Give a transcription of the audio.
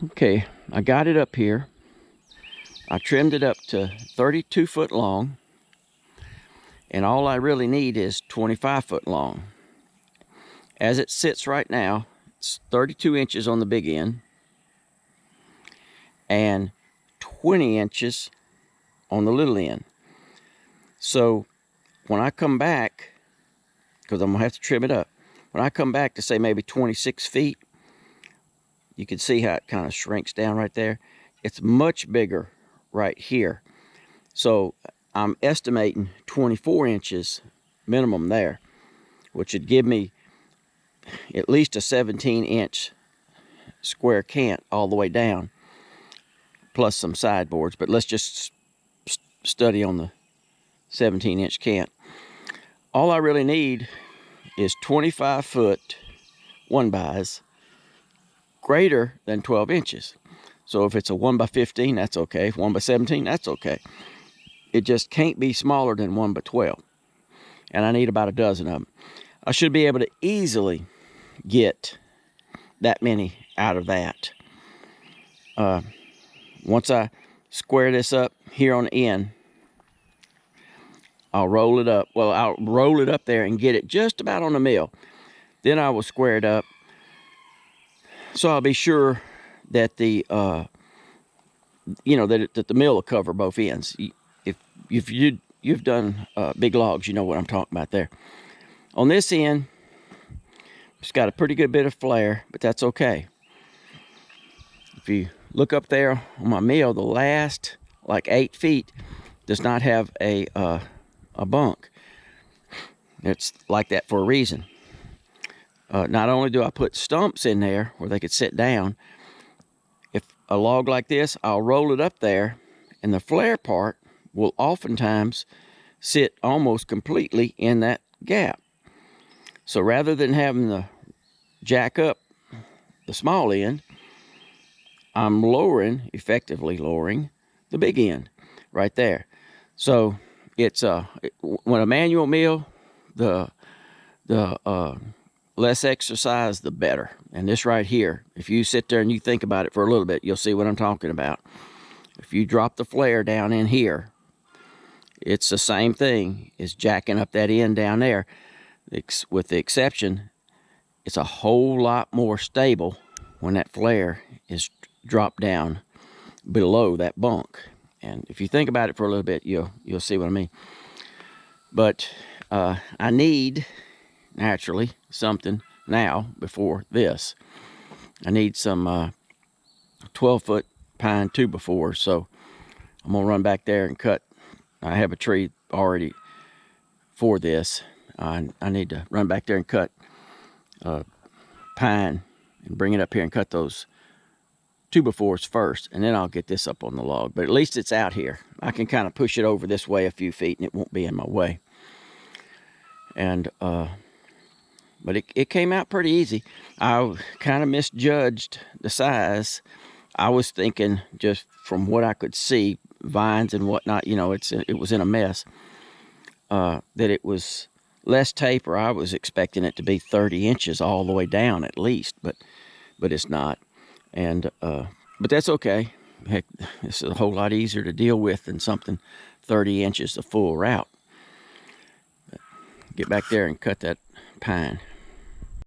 Okay, I got it up here. I trimmed it up to 32 foot long, and all I really need is 25 foot long. As it sits right now, it's 32 inches on the big end and 20 inches on the little end. So when I come back, because I'm gonna have to trim it up, when I come back to say maybe 26 feet, you can see how it kind of shrinks down right there. It's much bigger right here. So I'm estimating 24 inches minimum there, which would give me at least a 17-inch square cant all the way down, plus some sideboards. But let's just study on the 17-inch cant. All I really need is 25 foot 1-bys greater than 12 inches. So if it's a 1x15, that's okay. If 1x17, that's okay. It just can't be smaller than 1x12. And I need about a dozen of them. I should be able to easily get that many out of that. Once I square this up here on the end, I'll roll it up. Well, I'll roll it up there and get it just about on the mill. Then I will square it up. So I'll be sure that the that the mill will cover both ends. If you've done big logs, you know what I'm talking about there. On this end, it's got a pretty good bit of flare, but that's okay. If you look up there on my mill, the last like 8 feet does not have a bunk. It's like that for a reason. Not only do I put stumps in there where they could sit down, if a log like this, I'll roll it up there, and the flare part will oftentimes sit almost completely in that gap. So rather than having to jack up the small end, I'm effectively lowering the big end right there. So it's when a manual mill, the less exercise, the better. And this right here, if you sit there and you think about it for a little bit, you'll see what I'm talking about. If you drop the flare down in here, it's the same thing as jacking up that end down there, with the exception, it's a whole lot more stable when that flare is dropped down below that bunk. And if you think about it for a little bit, you'll see what I mean. But I need, naturally, something now before this. I need some 12-foot pine 2x4, so I'm gonna run back there and cut. I have a tree already for this. I need to run back there and cut pine and bring it up here and cut those 2x4s first, and then I'll get this up on the log. But at least it's out here. I can kind of push it over this way a few feet and it won't be in my way. And but it came out pretty easy. I kind of misjudged the size. I was thinking, just from what I could see, vines and whatnot, it was in a mess, that it was less taper. I was expecting it to be 30 inches all the way down at least, but it's not. And but that's okay. Heck, this is a whole lot easier to deal with than something 30 inches the full route. Get back there and cut that pine.